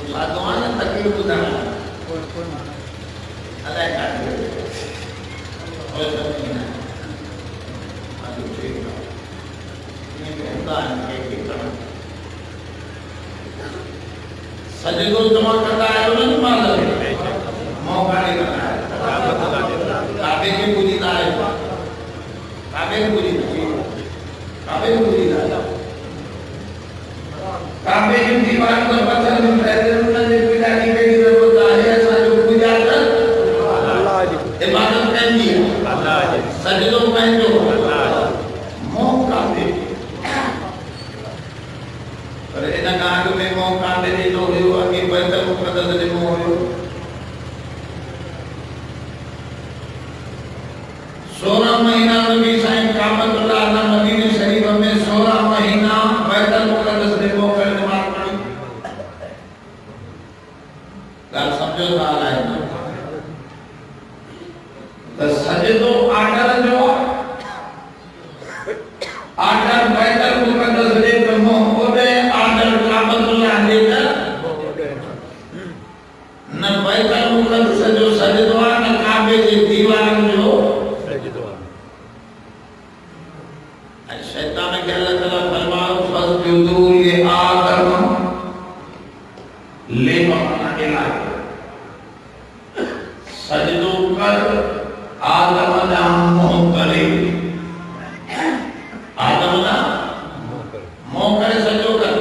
साधुआन तकलीफ ॿुधाइण अलाए काथे और सभी ना अॼु ठीक आहे इन हूंदा आहिनि के करण सजदो तव्हां कंदा आहियो न माल मौका ॾेई कंदा आहियो काबे खे पूॼींदा आहियो काबे खे पूॼींदा काबे खे पूॼींदा आहियो काबे जी दीवार पर पत्थर में रहते उन्होंने पूजा की बेटी जरूरत है ऐसा जो पूजा कर अल्लाह जी इबादत करनी है अल्लाह जी सजदो पहनो अल्लाह मौका दे पर इन कांड में मौका दे नो हो अगे बैतुल मुक़द्दस में हो 16 महीना नबी साईं काबतुल्लाह ना मदीने शरीफ में 16 महीना बैतुल मुक़द्दस में हो कर नमाज पढ़ी गाल समझो गाल है तो सजदो आर्डर जो आर्डर बैतुल मुक़द्दस में तो मोहब्बे आर्डर काबतुल्लाह ने न बैतुल मुक़द्दस जो सजदो न काबे की दीवार जो शैतान के अल्लाह ताला फरमाओ फसजुदू ले आदम ले मना इला सजदो कर आदम ना मोह करे आदम ना मोह करे सजदो कर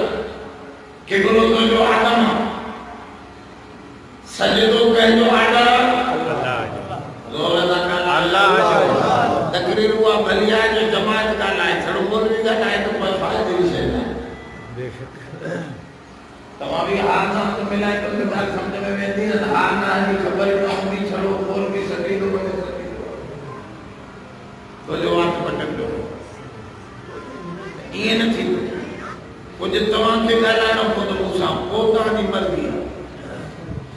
के गुरु तो जो आदम सजदो कह जो आदम तकरीर हुआ बलिया जो जमात का लाए छड़ो बोलने का लाए तो कोई फायदे विषय ना बेशक तमामी हाल समझ मिला तो बात समझ में वेंदी है हाल ना की खबर ना होनी छड़ो बोल के सकी तो बने सकी तो जो आप पटक दो ये न थी कुछ तमाम के गालानो को तो मूसा पोता दी मर्जी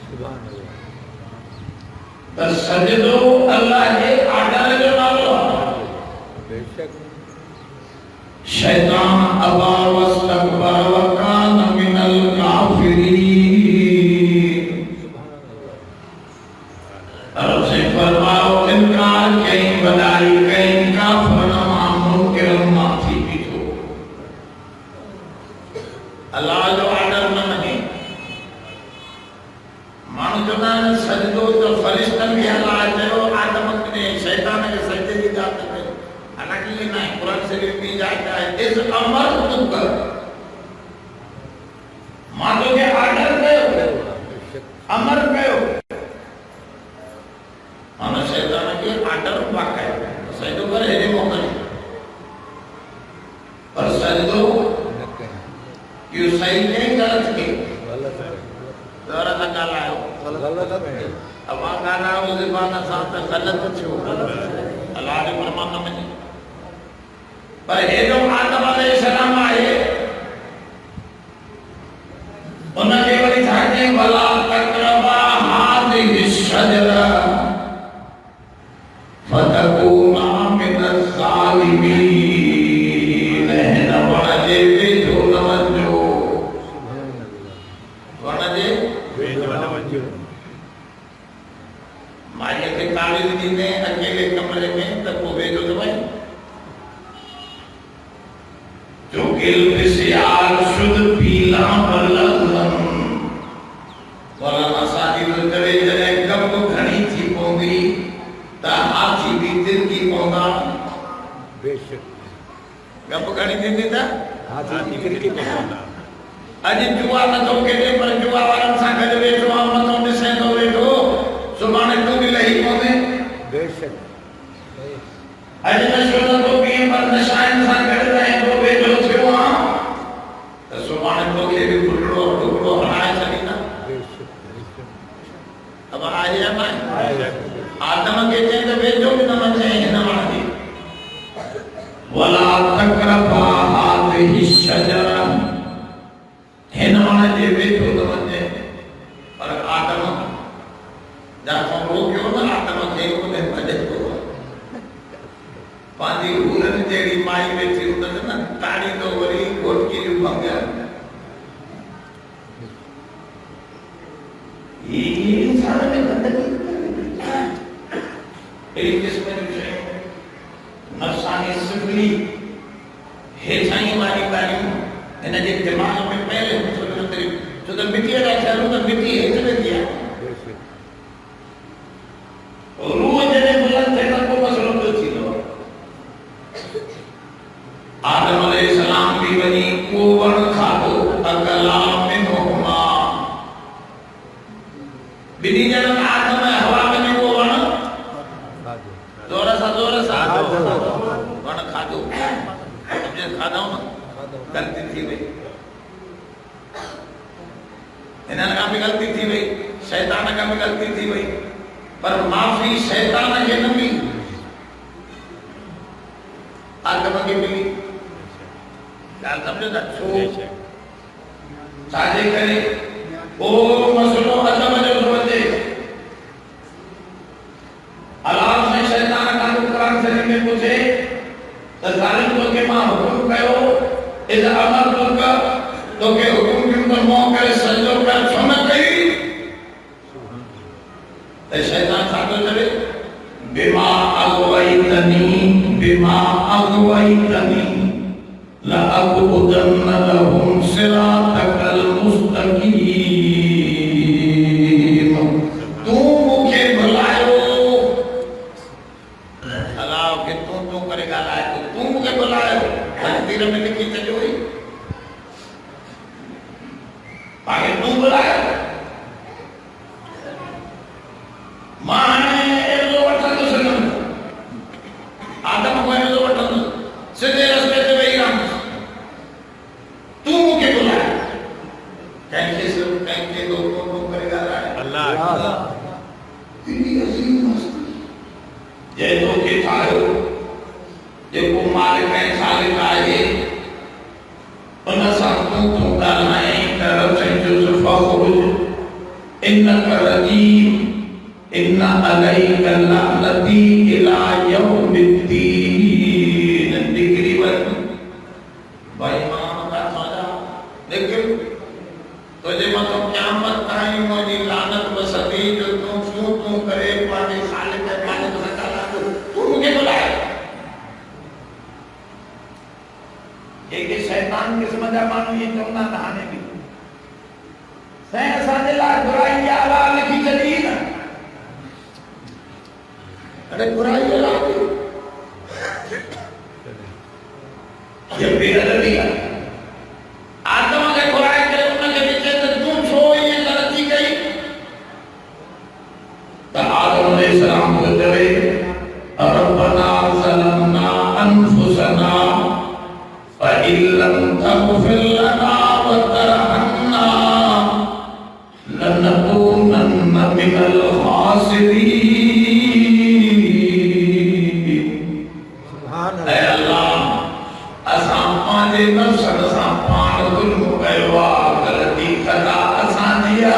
सुभान अल्लाह बस सजदो अल्लाह के आर्डर जो नालो बेशक शैतान अबा वस्तकबर व कान मिनल काफिरीन अरब से फरमाओ इनकार कहीं बदाई कहीं काफर मामून के माफी भी तो अल्लाह जो आर्डर न मने मानो जो ना सजदो तो फरिश्तन भी अल्लाह जो आदम ने शैतान के सजदे की जात में हालांकि ये ना कुरान शरीफ में जाता है इस अमर तुम कर मानो के आर्डर पे अमर पे मानो शैतान के आर्डर वाक़ है सजदो कर है मौका पर सजदो क्यों सही नहीं गलत के गलत है जरा लगा लाओ गलत है अब गाना उस बाना साथ गलत छो अल्लाह ने फरमाना में पर हे जो आदम अलैहिस्सलाम आए उनके वली थाके वला तकरबा हादिहि शजरा फतकूना मिनज़ ज़ालिमीन नवाजे वेठो नवजो वणजे वेठो नवजो माया के तालीम दी ने अकेले कमरे में तक वो भेजो तो भाई जो गिल विसियार शुद्ध पीला बल्लम वाला मसादी में करे जरे कब घनी थी पोंगी ता हाथी भी दिल की पोंगा बेशक कब घनी थी था हाथी दिल की पोंगा अज जुआ न तो के पर जुआ वाला सा गज बैठो हम तो दिसे तो बैठो सुभाणे तो भी लही कोने बेशक अज नशो तो भी पर नशाइन सा गड रहे तो बैठो थियो हां तो सुभाणे तो के भी टुकड़ो टुकड़ो हराए सकी ना बेशक अब आया ना आदम के चे तो बैठो भी न मचे न मानी वला तकरबा हादिहि शजरा है न माने जे बैठो न मचे पर आदम जाको रोक्यो न आदम खे उन्हें भजे को पांजी उन्हनि जेड़ी माई बैठी उन्हनि न ताड़ी तो वरी घोटकी जो भंगिया ये इंसान में गंदगी एक किस्म जो है नफसानी सिफली हेठाई वाली वाली इन जे दिमाग में पहले जो तो मिट्टी का चालू तो मिट्टी हेठ में दिया रूह जने बुलंद थे को मसलो तो थी लो आदम अलैहिस्सलाम भी बनी को वन खाओ अकला में होमा बिनी जन आदम हवा में को वन जोरा सा वन खादो अब जे खादा ना गलती थी भाई इन्हनि का भी गलती थी भाई शैतान का भी गलती थी भाई पर माफी शैतान के न मिली आदम के मिली ॻाल्हि समझो था छो छाजे करे ओ मसलो अदब जो समझे अलाह ने शैतान का कुरान शरीफ में पूछे तो जालिम को के मां हुक्म कयो इस अमर तो के हुक्म के तो मौके करे सजो कर छो न कई तो शैतान साथो चले बिमा अगवैतनी ला अक़ुदन्न लहुम सिरातकल मुस्तकीम तू मुखे बुलायो अल्लाह के तू करेगा लाए तू मुखे बुलायो हदीस में लिखी चलो ही आगे तू बुलायो माने एलो वठन तो सनम आदम को एलो वठन सीधे रास्ते पे वही राम तू मुके बुलाया कैसे लोगों को करेगा अल्लाह इतनी अजीम मस्ती जय तो के थायो जेको मालिक है खालिक आहे उन सां तू ॻाल्हाए कर यूसुफ ख़ुरुज इन्नका रजीम इन्ना अलैका लअनती इला यौमिद्दीन तकरीबन भाई मां का साजा लेकिन तुझे मतो क़यामत ताईं मुझी लानत बसदी जो तू करे पाने खालिक है मालिक ताला तू मुझे बुलाए एक शैतान किस्म जा मानू ये चवंदा हाने भी सै असांजे लाइ बुराई आला लिखी छॾी न अरे बुराई आला ये बेअदबी है आदम के बुराई करे उनके पीछे तो तू छो ये गलती कई तो आदम अलैहिस्सलाम को चले रब्बना ज़लमना अनफुसना फ़इल्लम तग़फिर लना व तरहमना लनकूनन्न मिनल खासिरीन सुभान अल्लाह असां पांजे नफ्स सां पाण जुल्म कयो आहे ग़लती खता असां दिया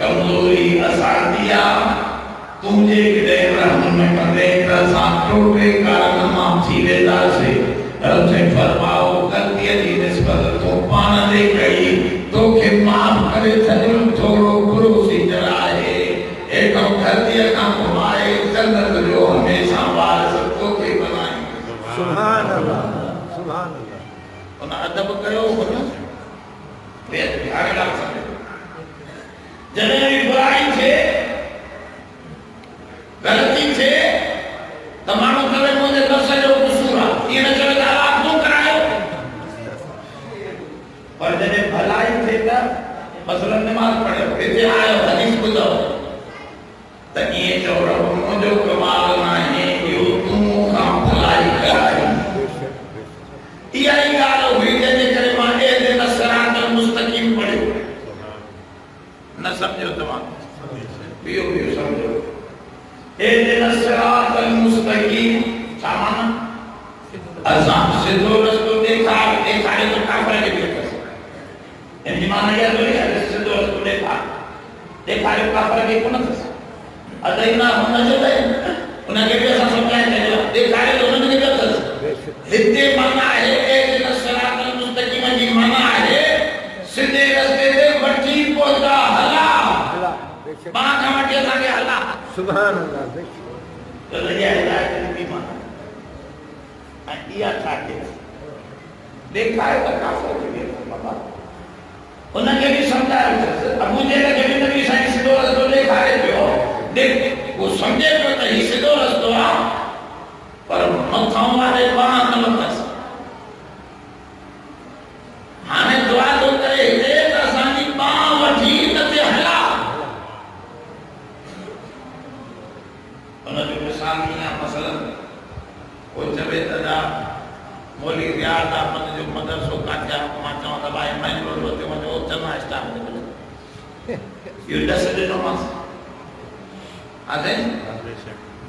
कमजोरी असां दिया तुंहिंजे कॾहिं रहम में कंदे त असां टोटे कारण मां थी वेंदासीं रब से फरमाओ गलतीअ जी निस्बत तूं पाण ते कई तोखे माफ़ करे छॾियो थोरो बुरो सिजर आहे एॾो गलतीअ खां घुमाए जन्नत जो हमेशा वारिस तोखे बनाई सुभान अल्लाह उन अदब कयो हुन बेअदबी हाणे ॻाल्हि सम्झो जॾहिं बि बुराई थिए गलती थिए त माण्हू करे मुंहिंजे नफ़्स जो क़सूर आहे इएं न चवे त अलाह तूं करायो पर जॾहिं भलाई थिए त मसलन नमाज़ पढ़ियो हिते आयो हदीस ॿुधो त इएं चओ रब मुंहिंजो कमाल नाहे इहो तूं मूंखां भलाई करायो इहा ई ॻाल्हि हुई जंहिंजे करे मां एहदिना सिरातल मुस्तक़ीम पढ़ियो न सम्झो तव्हां ॿियो सम्झो एहदिना सिरातल मुस्तक़ीम छा माना असां सिधो रस्तो ॾेखारे तो काफ़िर खे बि अथसि इन जी माना इहा थोरी आहे सिधो रस्तो ॾेखारियो काफ़िर खे कोन अथसि अदइना हुनजो उनखे बि असां सम्झाए छॾियो ॾेखारे तो उन्हनि खे बि अथसि हिते माना आहे एहदिना सिरातल मुस्तक़ीम जी माना आहे सिधे रस्ते ते वठी पहुचा हला बां खां वठी असांखे हला सुभान अल्लाह त लॻिया हिदायत बि माना ऐं इहा छा कयो ॾेखारे त काफ़िर थी वियो बाबा उनखे बि सम्झायो अबू जहल खे बि नबी साईं सिधो रस्तो ॾेखारे पियो वो सम्झे पियो त हीउ सिधो रस्तो आहे पर मथां वारे बां न वरितसि हाणे दुआ थो करे हिते त असांजी बां वठी त ते हला उनजो मिसाल कीअं आहे मसलन कोई चवे त मौली रियाज़ अहमद जो मदरसो काथे आहे मां चवां त भाई मैंगलोर ते वञो चङा स्टाफ ते मिलंदा इहो ॾस ॾिनोमांसि असां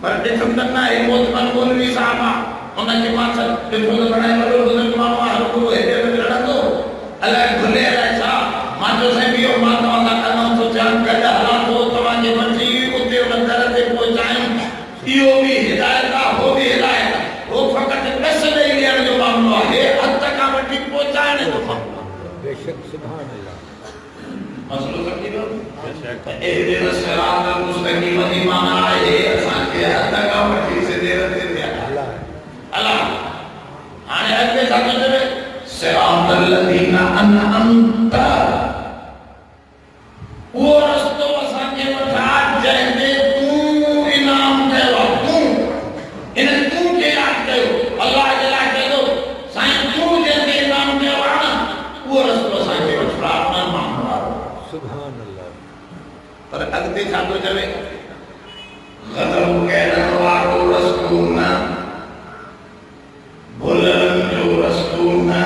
पर ॾिठुमि त न हे मोहतमद मौलवी साहब आहे उनखे मां ॾिठो त घणेई वॾो बुज़ुर्ग माण्हू आहे हर को हेॾे होॾे लड़ंदो अलाए भुले अलाए छा मां चयो साईं इहो मां तव्हां सां कदम थो थियां गॾु हलां थो तव्हांजे मर्ज़ी उते उन दर ते पहुचायूं इहो बि हिदायत आहे हो बि हिदायत आहे वो फ़क़ति ॾस ॾेई ॾियण जो मामलो आहे हथ खां वठी पहुचाइण जो मामलो बेशक सुभान अल्लाह मसलो समझी वियो एहदिन सिरात मुस्तक़ीम जी माना आहे असांखे हथ खां वठी सिधे रस्ते ते हलाए अला हाणे अॻिते छा थो चवे सिरात लदीन अनअमत उहो रस्तो असांखे वठा जंहिं ते तूं इनाम कयो आहे तूं इन तूं खे यादि कयो अलाह जे लाइ चयो साईं तूं जंहिं ते इनाम कयो आहे न उहो रस्तो असांखे वठा न माण्हू वारो सुभान अल्लाह पर अॻिते छा थो चवे ग़ज़ब करण वारो रस्तो न भुलण जो रस्तो न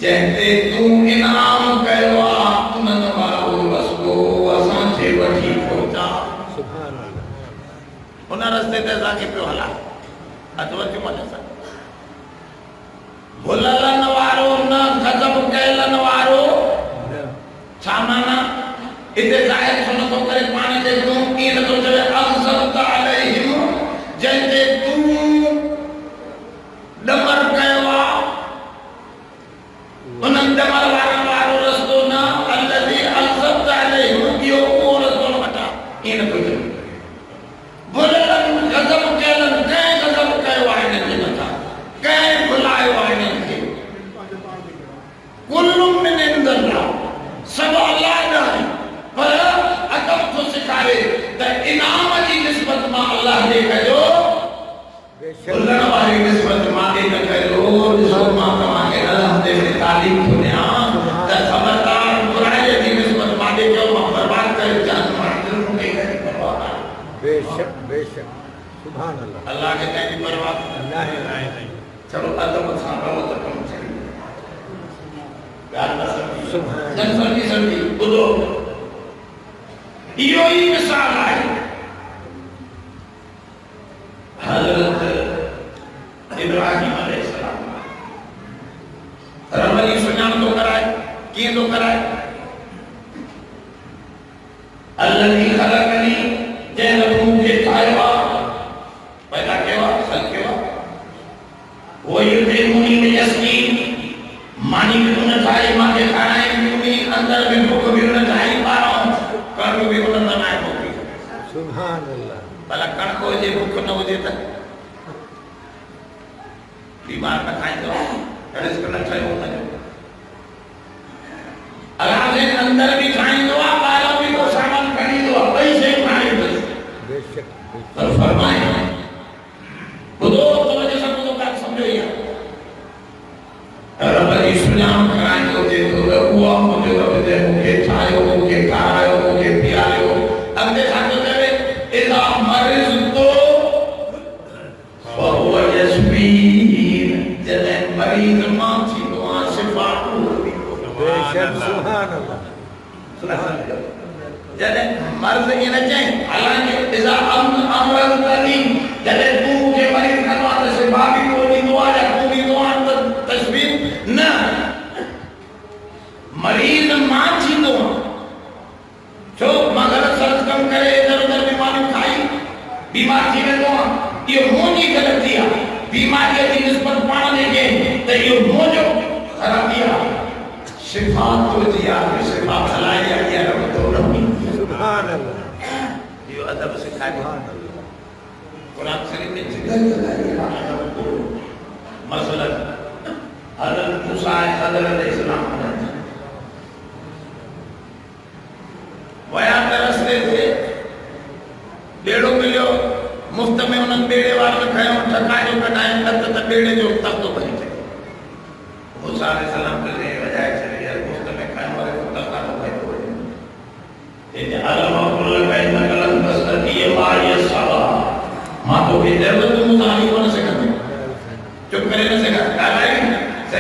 जंहिं ते तूं इनाम कयो आहे उन्हनि वारो रस्तो असांखे वठी पहुचा सुभान अल्लाह उन रस्ते ते असांखे पियो हला अचवंचो मज़ो सां भुलण वारो न ग़ज़ब कयलनि वारो छा माना इते ज़ाहिर छो नथो करे पाण खे तूं कीअं नथो चवे अग़ज़बत अलैहिम जंहिं ते तूं ॾमर कयो आहे उन्हनि ॾमर वारनि वारो रस्तो न अलज़ी अग़ज़बत अलैहिम इहो उहो रस्तो न वठा ईअं नथो चवे भुलनि ग़ज़ब कयलनि कंहिं ग़ज़ब कयो आहे हिननि जे मथां कंहिं भुलायो आहे हिननि खे कुल्लु मिन इंदिल्लाह सब अल्लाह जा है पर अदब तो सिखारे त इनाम जी निस्बत मां अल्लाह दे कयो भुलण वारी निस्बत मां दे न कयो ॾिसो मां तव्हांखे अल्लाह दे में तालीम थो ॾियां त ख़बरदार बुराई जी निस्बत मां दे कयो मां बर्बाद करे जान मां दिल मूंखे कंहिंजी परवाह न बेशक बेशक सुभान अल्लाह अल्लाह खे कंहिंजी परवाह न आहे चलो अदब सां रहो त कमु सही ॻाल्हि न समझी समझी ॿुधो इहो ई मिसाल आहे हज़रत इब्राहिम अलैहिस्सलाम रब जी सुञाण थो कराए कीअं थो कराए अल्लज़ी ख़लक़नी जंहिं रब मूंखे ठाहियो आहे पैदा कयो आहे ख़ल्क़ कयो आहे वो युतिमुनी बियस्मीन मानी भी उन ठाही मांखे खाराई भी अंदर में भूख भी उन ठाही ॿाहिरां कणक भी उन बनाए मोकिली सुभान अल्लाह भला कणक हुजे भूख न हुजे त बीमार न खाईंदो रिस्क न ठहियो हुनजो अलाह जे अंदर भी खाईंदो आहे ॿाहिरां भी को सामान खणींदो आहे ॿई शयूं खाईंदो बेशक पर फरमाए ॿुधो तवजो सां ॿुधो ॻाल्हि सम्झो ई आहे रब जी सुञाण कराइणो हुजे त उहा मुंहिंजो रब जे मूंखे ठाहियो मूंखे खारायो मूंखे पीआरियो अॻिते छा थो चवे इज़ा मरिज़तो फहुव यशफीन जॾहिं मरीज़ मां थींदो आहे शिफ़ा बेशक सुभान अल्लाह जॾहिं मर्ज़ ईअं न चई हालांकि इज़ा अमरज़तनी जॾहिं तूं मूंखे मरीज़ कंदो आहे त शिफ़ा बि को ॾींदो आहे या को ॾींदो आहे त तशबीह न मरीज़ मां थींदो आहे छो मां ग़लति सलत कमु करे इधर उधर बीमारियूं खाई बीमार थी वेंदो आहे इहो मुंहिंजी ग़लती आहे बीमारीअ जी निस्बत पाण ॾे त इहो मुंहिंजो ख़राबी आहे शिफ़ा तुंहिंजी आहे शिफ़ा भलाई आहे इहा रब थो रमी सुभान अल्लाह ये अदब सिखाए सुभान अल्लाह कुरान शरीफ में जगह जगह अदब को मसलन हज़रत मूसा अलैहिस्सलाम वया तरसते थे बेड़ो मिलियो मुफ्त में उन्हनि बेड़े वारनि खयो ठकायो कढाइनि त बेड़े जो तख़्तो बनी थे मूसा अलैहिस्सलाम के वजाए चले यार मुफ्त में खयो वारे को तख़्ता तो भाई हो ये अलम कुल बैन कलम तस्ती मा यसवा मां तो के जरूरत मूसा नहीं बन सकते चुप करे न सका कालाई से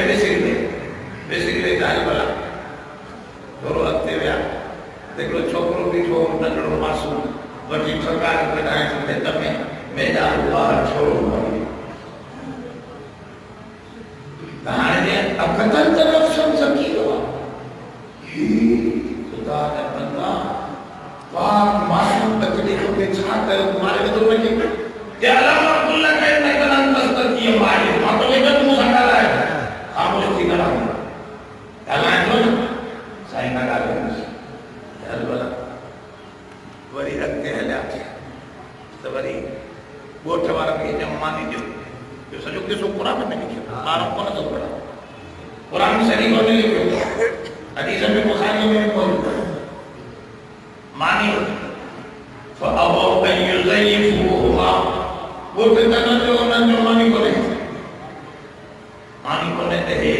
बेसिकली जाल वाला थोरो अॻिते विया हिकिड़ो छोकिरो बीठो नंढड़ो मासूम वठी ठकाए कढाए भित में मेजा ॿार छोड़ो त हाणे अकतल नफ़्सन ज़कीरो खुदा जा बंदा पाक मासूम बचड़े को के छा कयो मारे तो वठी के अलावा कुल के न कलन तस्ती मारे मां तो एक मुंह संगा है खामोश थी करा कला तो साईं का गाल यार वाला वरी रखते हल्या तो वरी गोठ वाला के जमाने जो सजो के सो कुरान में लिखियो मारो कोन तो पढ़ा कुरान शरीफ में लिखियो हदीस में बुखारी में मौजूद मानी फअबौ अन युज़य्यिफूहुमा वो तन जो मानी बोले ते हे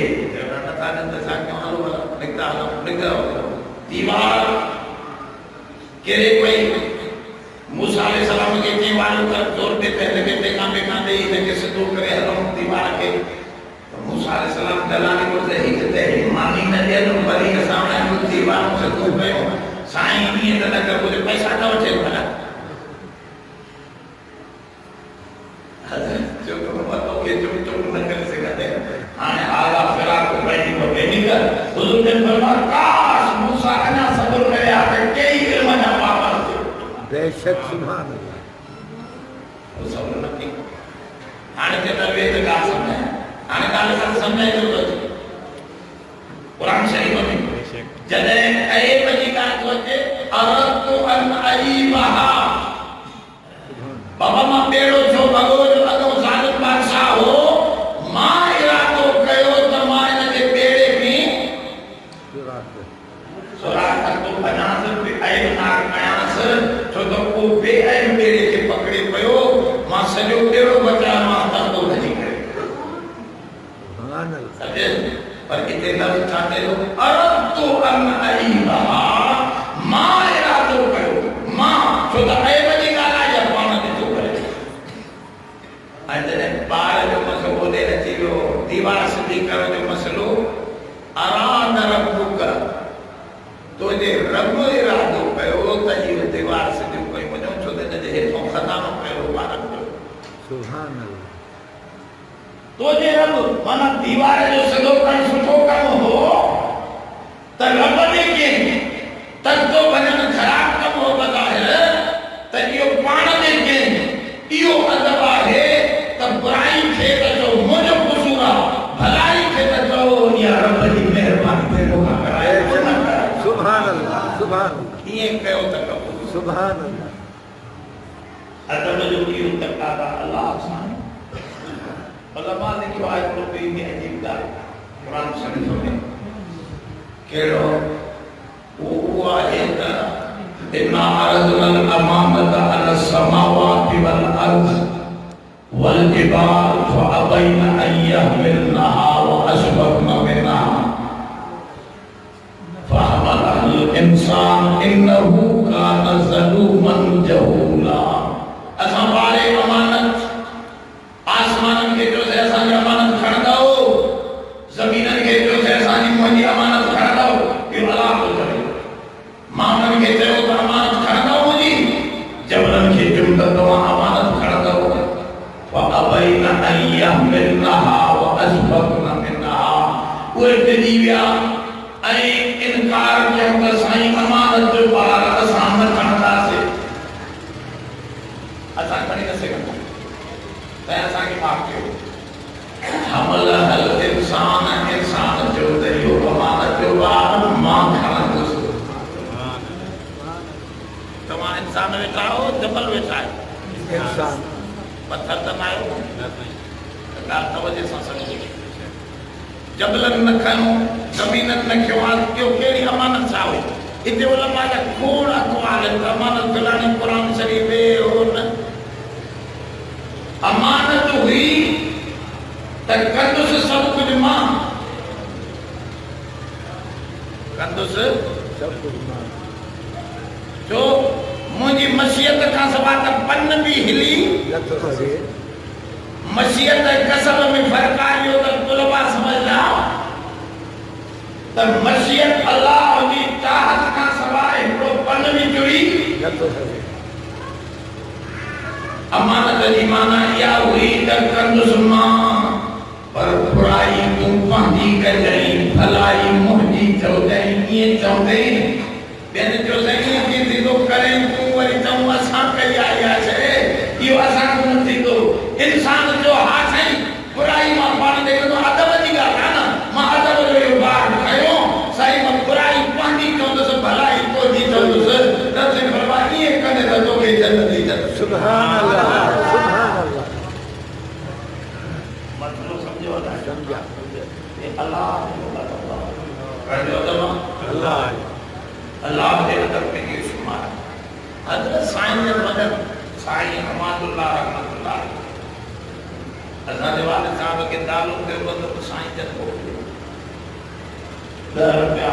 ना ताने सा के मानो वाला निकता दीवार केरे कोई मूसा अलैहिस्सलाम के दीवार पर जोर देते हैं लेकिन देखा में कांदे ही के से दूर करे हरम दीवार के तो मूसा अलैहिस्सलाम दलाली को से ही कहते हैं मानी न दे तो बड़ी के सामने वो दीवार से दूर गए साईं नहीं है तो कर मुझे पैसा ना बचे भला जो तो बातों के जो न कर सकते हां आला फिराक बैठी को बेनी कर हुजूर ने फरमाया काश मूसा ना सब्र करे आके कई इल्म ना पावा बेशक सुभान अल्लाह वो सब्र न की हाने के वेद का समय हाने काल का समय जो कुरान शरीफ में जदे ए बजी का सोचे अरदु अन अईबहा बाबा मां बेड़ो जो भगवान अगो जालिम बादशाह हो मां इरादो कयो त मां इन जे बेड़े में सुरात तो बनास पे ऐन नाग कयास छो तो को बे ऐन बेड़े के पकड़े पयो मां सजो बेड़ो बचा मां तंदो नहीं करे सुभान अल्लाह समझे पर कितने लफ्ज चाहते हो अरदु अन अईबहा मां इरादो कयो मां छो तो ऐ बजी गाला या पाण ने तो करे अंदर बार जो मसलो दे रची वो दीवार सिद्धी करो जो मसलो अराद रब्बुक तो जे रब इरादो कयो त ये दीवार सिद्धी कोई वजो छो ते जे हेठों खजानो कयो बारक जो सुभान अल्लाह तो जे रब माना दीवार जो सदो कण सुठो कम हो त रब ने के तक तो भजन खराब कम हो बजाए त यो पाण ने के यो अदब है त बुराई खे त जो मुझो कसूर भलाई खे त जो या रब जी मेहरबानी थे लोगा कराए सुभान अल्लाह ये कयो त कबूल सुभान अल्लाह अदब जो की तकादा अल्लाह साईं उलमा लिखो है तो भी अजीब गाल कुरान शरीफ में केड़ो वो है त इन्ना अरदल अमामत अल समावाति वल अर्द वल जिबाल फअबैन अन यहमिलनहा व अशफक़न मिनहा फहमलहल इंसान इन्नहु कान ज़लूमन जहूला असां बारे अमानत आसमान के जो से असांजी अमानत खणंदा हो ज़मीनन के जो से असांजी मुंहिंजी अमानत खणंदा हो इहो अलाह थो करे माण्हुनि खे चयो त अमानत खणंदा हो मुंहिंजी जबलनि खे चयो त तव्हां अमानत खणंदा हो फअबैन अन यहमिलनहा व अशफक़न मिनहा उहे डिॼी विया ऐं इनकार कयो त साईं अमानत जो भार असां न खणंदासीं असां खणी न सघंदा ऐसा की माफ कयो हमल हल इंसान जो दरियो अमानत जो बार मां खणंदुसि इंसान वेठा हो जबल वेठा है इंसान पत्थर त न आयो ॻाल्हि तवजे सां सम्झो जबलनि न खयो ज़मीननि न खयो आहे ॿियो कहिड़ी अमानत छा हुई हिते उलमा जा खोड़ अक़वाल आहिनि अमानत दिलानी क़ुर शरीफ़ हो न अमानत हुई त कंदुसि सभु कुझु मां कंदुसि सब कुछ मान जो मुंहिंजी मशीयत खां सवाइ त पन बि हिली न थो सघे मशीयत ऐं कसब में फ़र्क़ु आहे इहो त तुलबा सम्झंदा त मशीयत अलाह जी चाहत खां सवाइ हिकिड़ो पन बि जुड़ी न थो सघे अमानत जी माना इहा हुई त कंदुसि मां पर बुराई तूं पंहिंजी कजांइ भलाई मुंहिंजी चवजांइ ईअं चवंदई ॿियनि जो साईं कीअं थींदो करें तूं वरी चऊं असां कई आहे इहा शइ इहो असांखे न थींदो इंसान जो हा साईं बुराई मां पाण ॾेखारींदो अदब जी ॻाल्हि आहे न मां अदब जो इहो ॿार खयो साईं मां बुराई पंहिंजी चवंदुसि भलाई तुंहिंजी चवंदुसि त साईं बाबा ईअं कंदे त तोखे जन्नत ई जन्नत सुभान अल्लाह मसलो सम्झो था समझा ये अल्लाह अल्लाह अल्लाह के अदब में ये शुमार हजरत साईं ने मदद साईं हमादुल्लाह रहमतुल्लाह असां जे वालिद साहब के दालूं के बंद साईं जन को 10 रुपया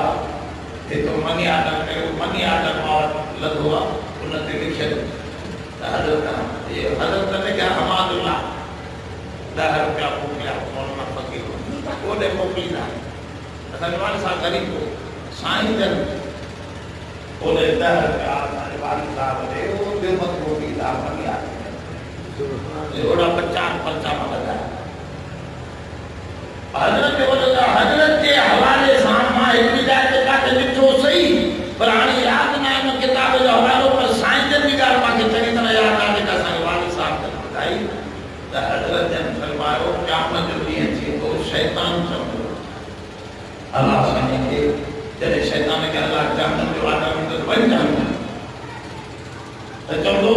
ये तो मनी आर्डर और लगवा उन्नति लिखे हजरत ये हजरत ने क्या हमादुल्लाह 10 रुपया मोकिलिया मौलाना फकीर ओॾे मोकिलींदा असांजे वालिद साहब गरीब हो साईं जन ओॾे 10 रुपया असांजे वालिद साहब ॾे ओॾे मत मोकिलींदा मनी आर्डर ओड़ा 50 पर्चा में लगाया हजरत के हवाले सां मां हिकु जाए ते काथे ॾिठो सही पर हाणे यादि न आहे हुन किताब जो हवालो पर साईं जन जी ॻाल्हि मूंखे चङी तरह यादि आहे जेका असांजे वालिद साहब जन ॿुधाई त हजरत जन फरमायो क़यामत जो ॾींहुं थींदो शैतान चवंदो अलाह साईं खे जॾहिं शैतान खे अलाह जहन्नम जो वादा ॾींदो वञ जहन्नम त चवंदो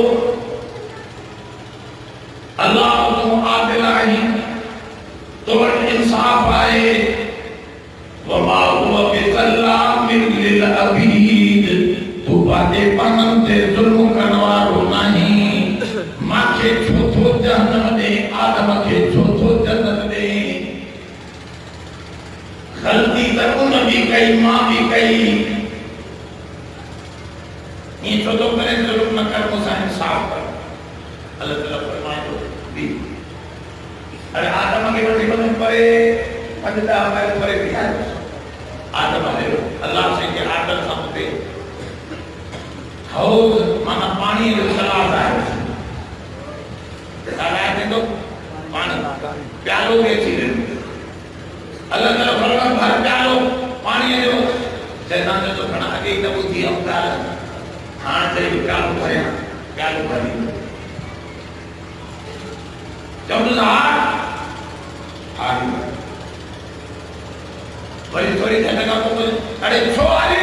अल्लाह तूं आदिल आहीं तो इंसाफ आए वमा हुआ बिज़ल्लामिन लिल अबीद तू बादे पनम ते जुल्म करण वारो नहीं मांखे छो थो जहन्नम दे आदम खे छो थो जन्नत दे गलती त उन भी कई मां भी कई ये छो तो करे जुल्म न कर मुसा इंसाफ कर अल्लाह ताला फरमाए भी अरे आदम के वठी वञ परे 50 माइल परे बिहार आदम हलियो अल्लाह से के आदम सां हुते हौज माना पानी जो तलाब आहे तलाब में तो पानी प्यालो के थी अल्लाह ताला फरमाए भर प्यालो पानी जो शैतान जो तो घणा अॻे न ॿुधी हम ॻाल्हि हाणे चई प्यालो भरिया प्यालो भरी चवंदुसि हारी वरी थोरी देरि खां पोइ अरे छो हारी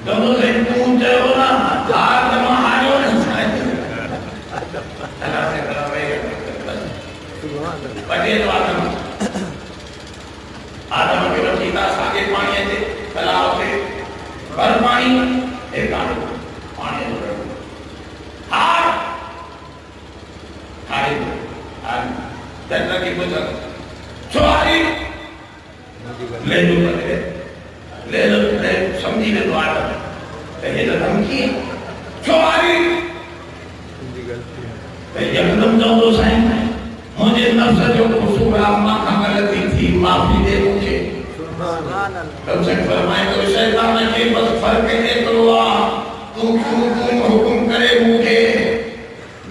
चवंदुसि तूं चयो न हार त मां हारियो न आदम खे वठी था साॻे पाणीअ ते तलाव ते भर पाणी पाणी हार हारी जन्नत की बुझ छुआरी ले लो समझी ले तो आदम ये तो धमकी है छुआरी एकदम जाओ तो साईं मुझे नफ्स जो कसूर मां खां गलती थी माफी दे मुझे सुभान अल्लाह से फरमाए तो शैतान के बस फर्क एतिरो आहे तू हुकुम करे मुझे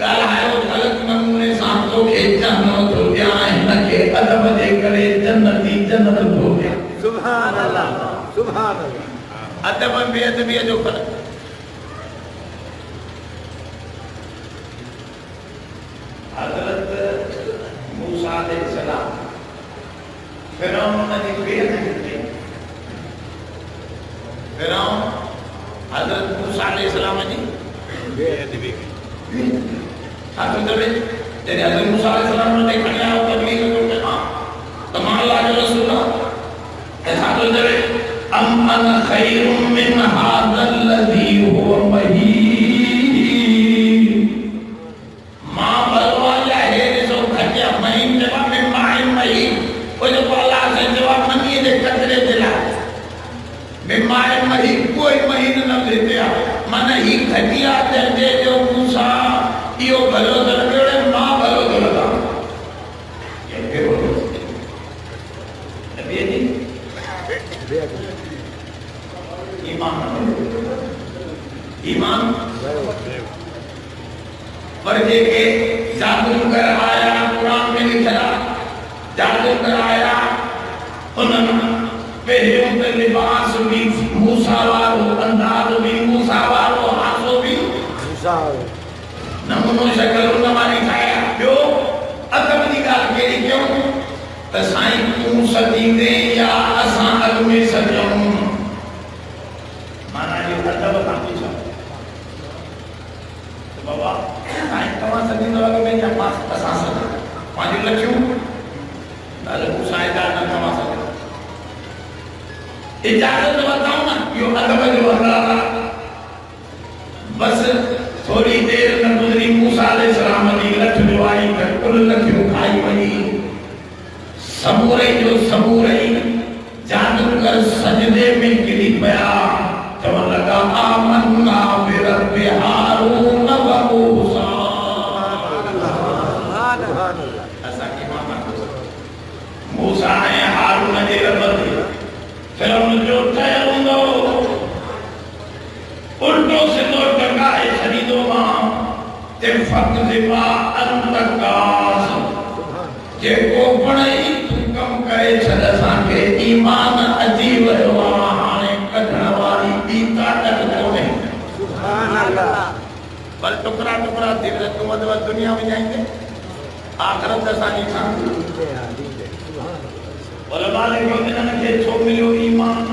ॻाल्हायो ग़लत नमूने सां तोखे जहन्नम थो ॾियां हिनखे अदब जे करे जन्नत थो ॾियां सुभान अल्लाह अदब बेअदबीअ जो फ़र्क़ु हज़रत मूसा अलैहिस्सलाम फिरौन जी बेअदबी कई फिरौन हज़रत मूसा अलैहिस्सलाम जी साथ में जब हज़रत मूसा अलैहिस्सलाम ने देखा है तबलीग करते हां तमाम अल्लाह के रसूल ऐसा तो जब अम अन खैरुम मिन हादल्लज़ी हुवा महीन मां बलवाला है जो खटिया महीन जवाब में माइन महीन वो जो अल्लाह से जवाब मनी दे कतरे दिला बीमार मही कोई महीन न लेते मन ही घटिया दर्जे जो मूसा इयो भलो दरगड़े मां भलो दरगा ये केवल नबी जी ईमान पर जे के जादूगर आया कुरान में लिखा जादूगर आया उन्होंने पहले उनके लिबास भी मूसा वालो अंदाज भी मूसा वालो हाथो भी मूसा नमूनो शक्ल उनमानी खाया क्यों अदब दी गाल केड़ी क्यों त साईं तू सदींदे या असां अग में सजऊं माना ये अदब का पूछो तो बाबा साईं तवा सदींदो अग में या पास असां सजऊं पांच लखियों दादा मूसा दा न तवा सजऊं इजाजत बताओ ना यो अदब जो अल्लाह बस थोड़ी देर न गुजरी मूसा अलैहिस्सलाम दी लठ जो आई त कुल लखियों खाई वई सबूरे जादूगर सजदे में गिरी पया चवण लगा आमन्ना बिरब्बि हारून व मूसा असा की मामा मूसा ने हारून जे रब दी फिरौन जो ठहर हूंदो उल्टो सिधो टकाए छॾींदो मां ते फ़क़्त दिमा अंतकास जेको पढ़ई तूं कम करे छॾ असांखे ईमान अची वियो आहे हाणे कढण वारी ॿी ताक़त कोन्हे सुभान अल्लाह बल टुकड़ा टुकड़ा थी विया तूं वधि वधि दुनिया विझाईंदे आख़िरत असांजी छा उलमा लिखो इन्हनि खे छो मिलियो ईमान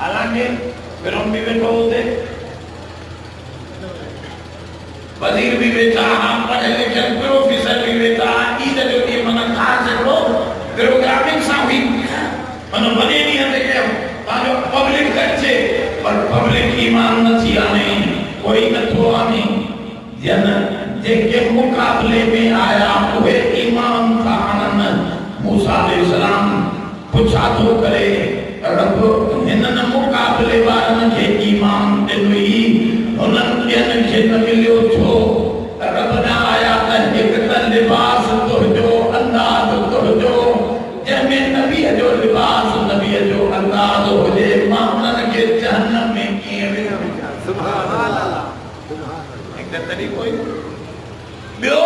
हालांकि फिरौन भी वेठो हुते वज़ीर भी वेठा पढ़े लिखियल प्रोफेसर भी वेठा ईद जो ॾींहुं माना ख़ासि हिकिड़ो प्रोग्रामिंग सां हुई माना वॾे ॾींहं ते कयूं तव्हांजो पब्लिक अचे पर पब्लिक ईमान नथी आणे कोई नथो आणे जन जेके मुक़ाबले में आया उहे ईमान था आणनि मूसा अलैहिस्सलाम पुछा तो करे रब हिननि मुक़ाबले वारनि खे ईमान ॾिनई हुननि ॿियनि खे न मिलियो छो रब ॾांहुं आया त हिकु त लिबास तुंहिंजो अंदाज़ तुंहिंजो जंहिंमें नबीअ जो लिबास नबीअ जो अंदाज़ हुजे मां उन्हनि खे जहन्नम में कीअं विझां सुभान अल्लाह हिकु तरीक़ो ई ॿियो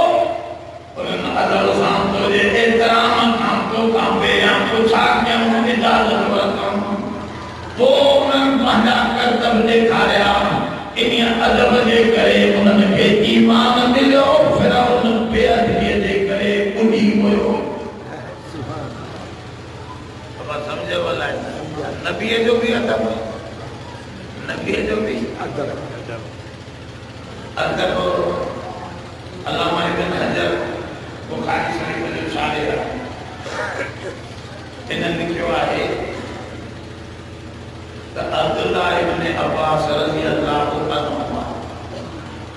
उन्हनि अदब सां तुंहिंजे एतिराम खां तोखां पहिरियां पुछा कयूं इजाज़त वरितऊं पोइ उन्हनि पंहिंजा कर्तब ॾेखारिया इन अदब जे करे उन्हनि खे ईमान मिलियो फिरौन बेअदबीअ जे करे ॿुॾी वियो बाबा सम्झ वाला नबीअ जो बि अदब नबीअ जो बि अदब अल्लामा इब्न हजर बुखारी शरीफ जो शायर इन्हनि लिखियो आहे त अब्दुल्लाह इब्न अब्बास रज़ी अल्लाहु अन्हु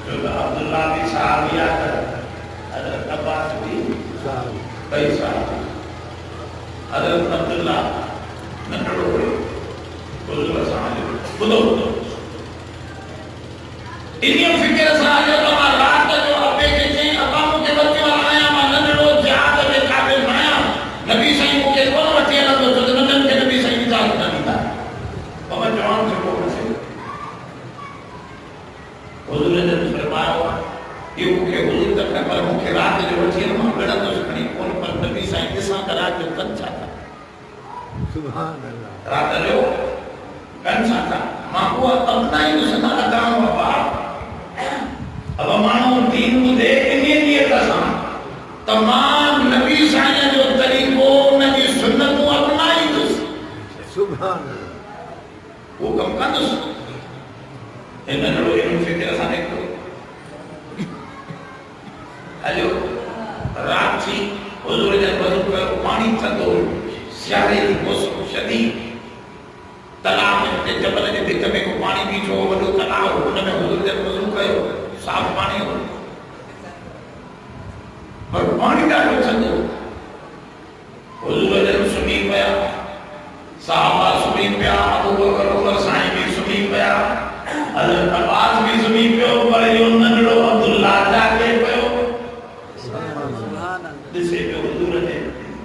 जो अब्दुल्लाह भी सहाबिया हज़रत अब्बास भी कई सहाबी हज़रत अब्दुल्लाह नंढड़ो हुयो बुज़ुर्ग सां ॿुधो इन्हीअ फिक्र सां जो त मां राति जो अबे खे चई अबा मूंखे वठी हल आहियां मां नंढड़ो जिहाद जे क़ाबिल न आहियां नबी साईं मूंखे कोन वठी हलंदो छो त नंढनि खे नबी साईं इजाज़त न ॾींदा बाबा जवान जेको हुजे हुज़ूर ने फरमायो इहो मूंखे हुज़ूर त ख़बर मूंखे राति जो वठी हल मां विढ़ंदुसि खणी कोन पर नबी साईं ॾिसां त राति जो कनि छा था सुभान अल्लाह राति जो कनि छा था मां उहा अपनाईंदुसि न अदाऊं बाबा अब मानो दीन ॿुधे इन्हीअ नियत सां तमाम नबी साईं जो तरीक़ो उनजी सुन्नतूं अपनाईंदुसि सुभान वो कम कंदुसि इन नंढड़ो इन फिक्र सां निकितो हलियो रात थी हुजूर जन वज़ू कयो पानी थधो सियारे जी मौसम शदीद तालाब में जबल जे भित में को पानी बीठो वॾो तालाब हुन में हुजूर जन वज़ू कयो साफ़ पानी हो पर पानी ॾाढो थधो हुजूर जन सुम्ही पिया साहबा सुम्ही पिया अबू बकर उमर साईं भी सुम्ही पिया हज़रत अब्बास भी सुम्ही पियो पर इहो नंढड़ो अब्दुल्ला जागे पियो ॾिसे पियो हुजूर ने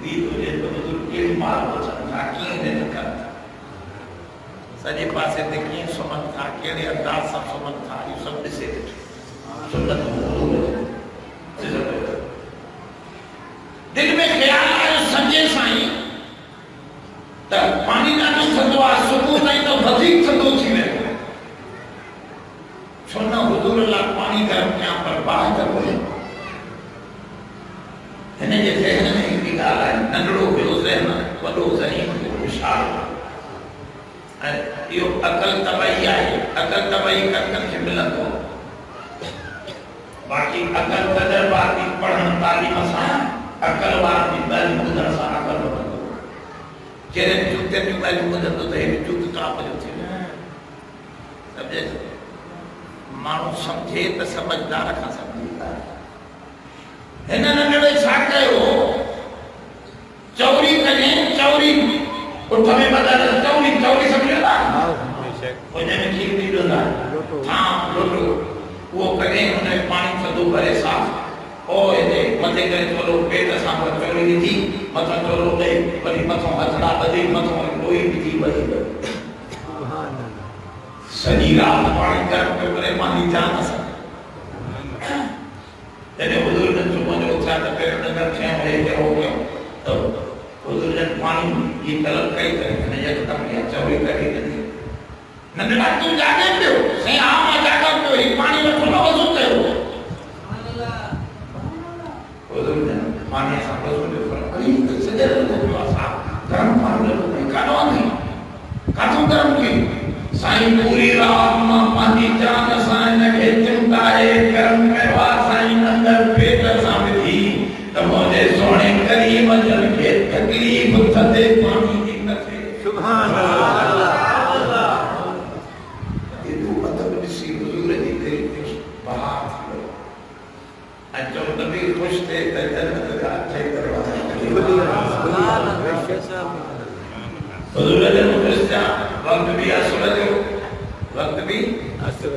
दीद हुजे त हुजूर कहिड़ी मार वठनि था कीअं नेत कनि था सॼे पासे ते कीअं सुम्हनि था कहिड़े अंदाज़ सां सुम्हनि था इहो सभु ॾिसे ॾिठो सुनत हुजूर दिल में ख्याल आयो संजय साईं त पानी ॾाढो थधो आहे सुबुह ताईं त वधीक थधो थी वेंदो छो न हुजूर लाइ पानी गरम कयां पर बाहि त कोन्हे हिन जे ज़हन में हिकिड़ी ॻाल्हि आहे नंढड़ो हुयो ज़हन वॾो ज़हीन हुयो होशियार ऐं इहो अकल तबई आहे अकल तबई कनि खे मिलंदो बाक़ी अकल तजर्बाती पढ़ण तालीम सां अकल वारनि जी ॻाल्हि ॿुधण सां अकल वधंदो जॾहिं जूतनि जूं ॻाल्हियूं ॿुधंदो त हेॾी जूत काप जो थी सम्झे माण्हू सम्झे त समझदार खां सम्झींदा हिन नंढड़े छा कयो चौरी कॾहिं चौरी उठ में बदल चौरी चौरी सम्झो था हुन में खीर थी ॾींदा हा लोटो उहो कॾहिं हुन में पाणी थधो भरे साफ़ ओ हिते मथे करे थोरो पेट सां चौरी विझी मथां चोरो ॾेई वरी मथां हथड़ा ॿधी मथां लोई विझी ॿधी सॼी राति पाणी गरम पियो करे पंहिंजी जान सां जॾहिं हुजूर जन सुबुह जो उथिया त पहिरियों नंढर थियण हे हो कयो त हुजूर जन पाणी जी तलब कई त हिन यकदमि चौरी कढी ॾिनी नंढड़ा तूं जागे पियो साईं हा मां जाॻा पियो हीउ पाणी वठो न वज़ू कयो हुजूर जन पाणी सां वज़ू जो फर्क़ु सॼे रंग पियो आहे गरम पाणी लॻो काॾो वञी काथों गरम कई साईं पूरी रात मां पंहिंजी जान सां हिनखे चिमटाए गरम कयो आहे साईं अंदर पेट सां विधी त मुंहिंजे सोणे करीम जन खे तकलीफ़ थधे पाणी जी न थिए सुभान अल्लाह एॾो अदब ॾिसी हुजूर जी दिलि में बहार थी वियो ऐं जो नबी ख़ुशि थिए त जन्नत जा अठई दरवाजा हुजूर जन ख़ुशि थिया वक्त भी असर जो वक्त भी असर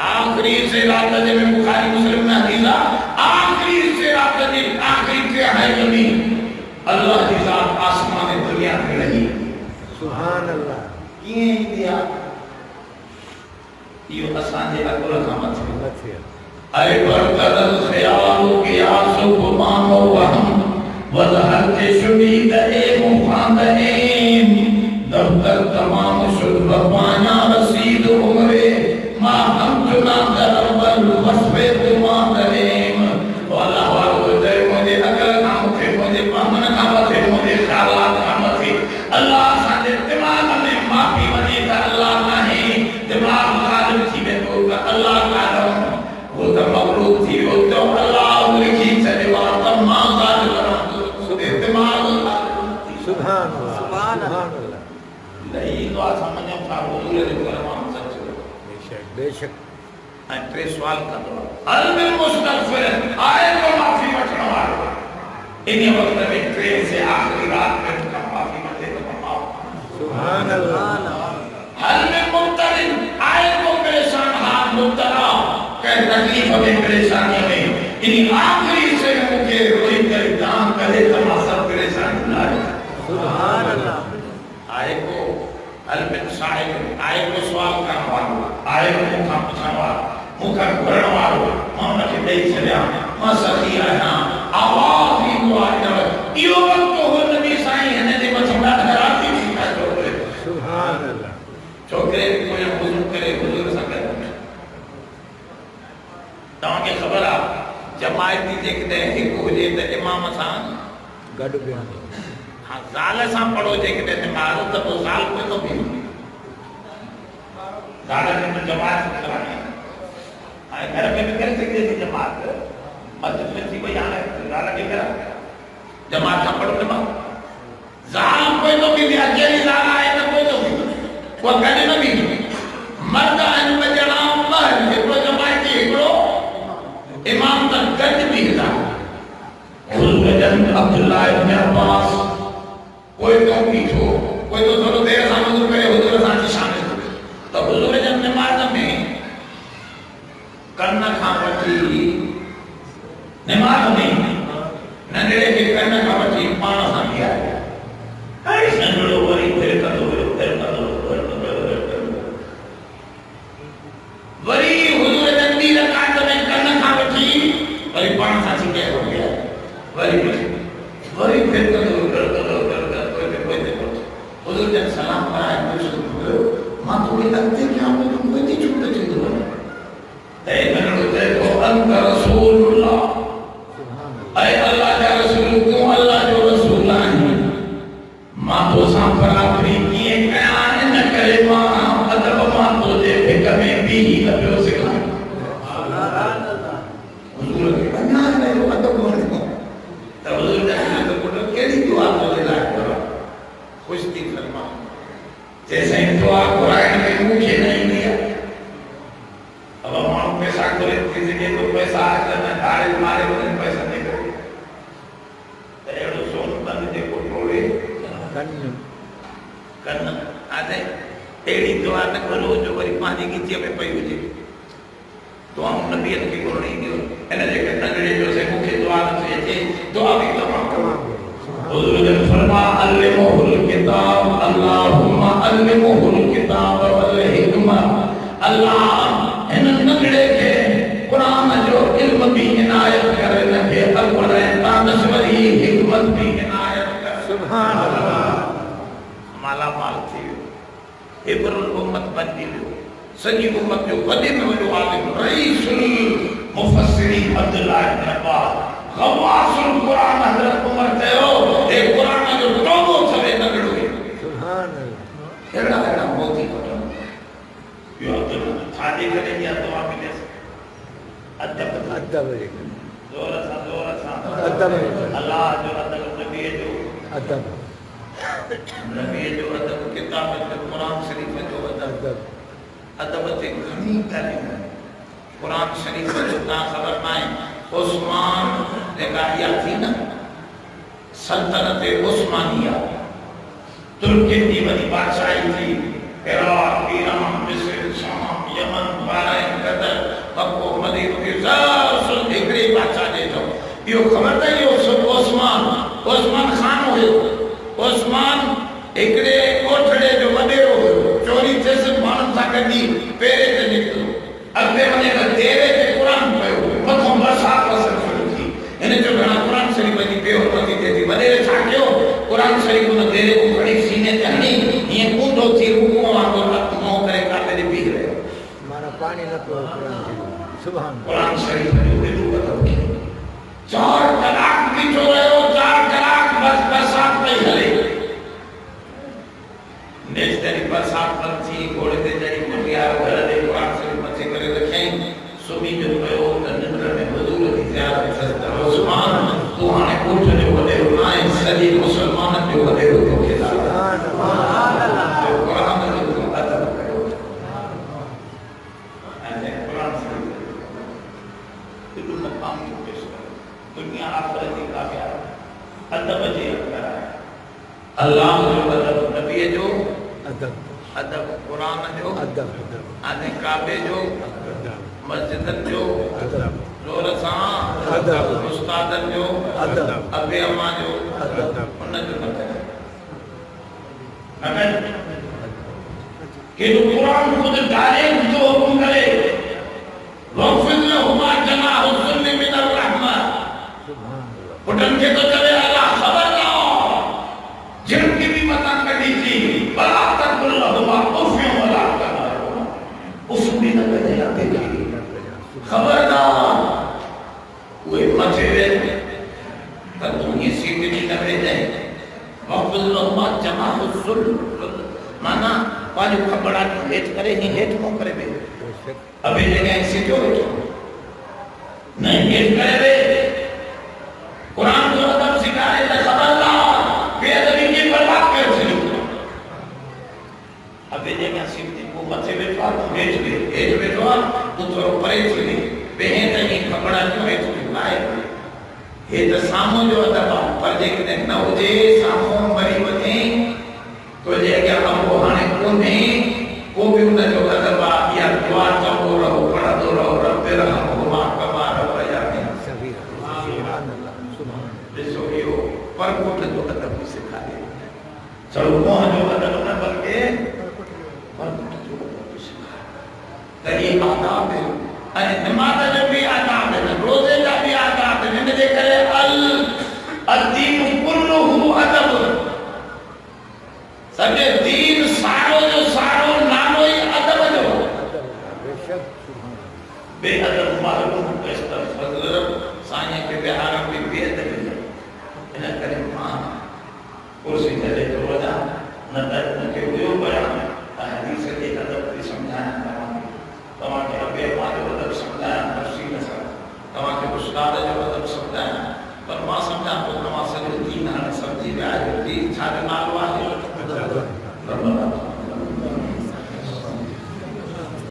आखिरी से रात जे में बुखारी मुस्लिम में हदीस आखिरी से रात जे आखिरी के है नबी अल्लाह की जात आसमान दुनिया में रही सुभान अल्लाह किए दिया यो असान जे अकुल का मत ऐ बरकत ख्याल क़ियास गुमान वहम वज़हर के शुदीद ए मुफादइन दफ्तर तमाम शुद्ध पाया रसीद उम्रे मा हम चुना दरबल वस्फे तुमा दरेम वाला वालो दे मुझे अकल काम थे मुझे पामन काम थे मुझे ख्यालात काम थे अल्लाह साडे दिमाग में माफी वने त अल्लाह नहीं दिमाग गालिब थी वे तो अल्लाह का वो तो मगरूब थी वो तो अल्लाह लिखी चले वाला तमाम गालिब सुबह दिमाग सुभान अल्लाह नहीं तो समझ था हुजूर जो फरमान सच बेशक ऐं टे सवाल कंदो हल में मुस्तगफिर आए तो माफी वठण वारो इन वक्त में टे से आखिरी रात में तो माफी मांगे तो माफ सुभान अल्लाह हल में मुब्तलिन आए तो परेशान हाल मुब्तला के तकलीफ में परेशानी में इन आखिरी से मुझे रोई कर जान करे तमाशा परेशान ना सुभान अल्लाह आए को अलबिन साहिब आए को सवाल करण वारो आए को मुखा पुछण वारो मुखा घुरण वारो मां उनखे ॾेई छॾियां मां सखी आहियां आवाज़ ईंदो आहे इहो वक़्तु हो नबी साईं हिन जे मथां ॾाढा राती थी पियो सुभान अल्लाह छोकिरे कोई वज़ू करे हुजूर सां गॾु तव्हांखे ख़बर आहे जमायती जेकॾहिं हिकु हुजे त इमाम सां गॾु विया हाँ ज़ाल सां पढ़ो जेकॾहिं निमाज़ त पोइ ज़ाल कोई न बीहे दादा ने तो जमात करानी है घर में भी कर सकते थे जमात मस्जिद में थी भाई आना दादा के करा जमात का पढ़ो जमात जाल कोई तो भी अकेली जाल आए ना कोई तो भी वो कहने ना भी मर्द अन बजना अल्लाह हिकड़ो जमात की हिकड़ो इमाम तक गंज भी था हुजूर अब्दुल्लाह इब्न अब्बास कोई तो पीछो कोई तो थोड़ा देर सामने करे हुजूर साथी शामिल तो हुजूर जब नमाज में करना खा वठी नमाज में नंढड़े के करना खा वठी पाण सां किया है नंढड़ो वरी फिर कदो वरी हुजूर नंढी रकात में करना खा वठी वरी पाण सां के हो गया वरी फिर कदो हुजूर जब सलाम कराए मुझे मां तो के तकते क्या मैं तुमको इतनी छूट दे दो ए नंढड़ो देखो अंत रसूलुल्लाह ऐ अल्लाह का रसूल को अल्लाह जो रसूल है मां तो सांफरात्री किए कयान न करे मां अदब मां तो देखे कभी भी लबियो से सुभान अल्लाह हुजूर के बयान है वो अदब माने तो हुजूर ने तो बोलो केड़ी दुआ बोले ला करो कुछ दी फरमा जैसे दुआ कुरान में मुझे नहीं दिया अब मां पैसा करे किसी के तो पैसा आ करना दाढ़ी मारे बने पैसा नहीं करे एड़ो सोन बंद देखो टोले कन्न आदे एड़ी दुआ न करो जो वरी पानी की चे में पई हुजे तो हम नबी के को नहीं दियो एने जे नंढड़े जो से मुखे दुआ न थे दुआ भी तमाम हुजूर ने फरमा अल्लिमुहुल किताब अल्लाहुम्मा अल्लिमुहुल किताब वल हिकमा अल्लाह इन नंढड़े के कुरान जो इल्म भी इनायत करे न के अकबर तानस वरी हिकमत भी इनायत कर सुभान अल्लाह माला माल थी इब्रुल उम्मत बन गयो सजी उम्मत जो वॾे में वॾो आलिम रईसुल मुफस्सिरीन अब्दुल्लाह इब्न अब्बास गवासुल कुरान हज़रत उमर कयो ए कुरान जो टोबो छवे नगड़ो सुभान अल्लाह एड़ा मोती पटो यो अब्दुल्लाह छाजे करे या तो आप ने अदब जोर सा अदब अल्लाह जो अदब नबी जो अदब किताब में कुरान शरीफ में जो अदब से घनी तालीम कुरान शरीफ में ना खबर पाए उस्मान रेगाया थी ना सल्तनत उस्मानिया तुर्की की बड़ी बादशाही थी इराक ईरान मिस्र शाम Yemen Bahrain Qatar Mecca Medina के सब एकड़े बादशाह दे तो यो खबर था यो उस्मान खान हुयो उस्मान एकड़े कोठड़े जो वडेरो चोरी थियस मानन सा कदी पेरे ते निकलो अगे वने का देरे ते कुरान पयो मथो बरसात वसर शुरू थी इन जो घणा कुरान शरीफ जी बेहोरमती थे थी वडेरे छा कयो कुरान शरीफ न देरे को खड़ी सीने ते हणी ये कूंडो थी रुको वांगो मो करे काटे दे पी रहे मारा पानी न तो सुभान कुरान शरीफ जो दिलू बताओ 4 कलाक बीठो रहो 4 कलाक बस बरसात पे हले नेच तेरी बरसात पर थी घोड़े ते जड़ी मुटिया घर दे कुरान शरीफ मथे करे रखे सुमी जो पयो नंदन में हुजूर की ज़ियारत सस्ता उस्मान तू हाने कोठ जो वडे नाए सजी मुसलमान जो वडे तो के सुभान अल्लाह कुरान जो अदब कयो अने कुरान शरीफ दिल मकाम को पेश करो दुनिया आखिरत की कामयाब अदब जे करा अल्लाह जो अदब नबी जो अदब कुरान जो अदब आने काबे जो मस्जिद जो अदब जोर सा अदब उस्तादन जो अदब अबे अम्मा जो अदब उन जो अगर कि कुरान खुद डायरेक्ट जो हुक्म करे वफ़िल लहुमा जनाहु ज़ुल्ल मिनर रहमा पुटन के तो चले अल्लाह खबर ना जिनकी भी मता कटी थी बला तकुल्लहुमा उफ़ियो वला तनहरुमा उफ़ भी न करे आते खबरदार वे मचे वे तब ये सीट भी न रह जाए वफ़िल लहुमा जनाहु ज़ुल्ल माना पांजो खबड़ा जो हेठ करे ही हेठ न करे बे बेशक अबे जगह सीधो वेठो नहीं हेठ करे बे कुरान जो अदब सिखाए त खबरदार बेअदबी की परवाह करे छो अबे जगह सीधी को मथे वेठो हेठ वेठो तो थोरो परे छे बेहे त ही खबड़ा जो हेठ लाए हे त सामो जो अदब पर जेकॾहिं न हुजे सामो मरी वञे तो जे अॻियां अम्बो हाणे कोन्हे को बि हुन जो अदब आहे या दुआ चवंदो रहो पढ़ंदो रहो रब रहमहुमा कमा रबयानी सगीरा सुभान अल्लाह सुभान ॾिसो इहो परकोट जो अदब सेखारे चलो मोह जो अदब न बल्कि परकोट जो अदब सेखारे त इहे आदाब आहिनि ऐं नमाज़ जो बि आदाब आहिनि रोज़े जा बि आदाब आहिनि हिन जे करे अदीन कुल्लुहु अदब सॼे दीन सारो जो सारो नालो ई अदब जो बेशक सुभान बेअदब मालूम बेस्तर फज़ल साईं खे बिहार में बेअदबी इन करे मां कुर्सी ते वेठो वञा न त हुनखे ॿियो बयान हदीस जे अदब खे सम्झायां तव्हांखे अबे मां जो अदब सम्झायां तफ़सील सां तव्हांखे उस्ताद जो अदब सम्झायां पर मां सम्झां थो तव्हां सॼो दीन हाणे सम्झी विया आहियो दीन छा जो नालो आहे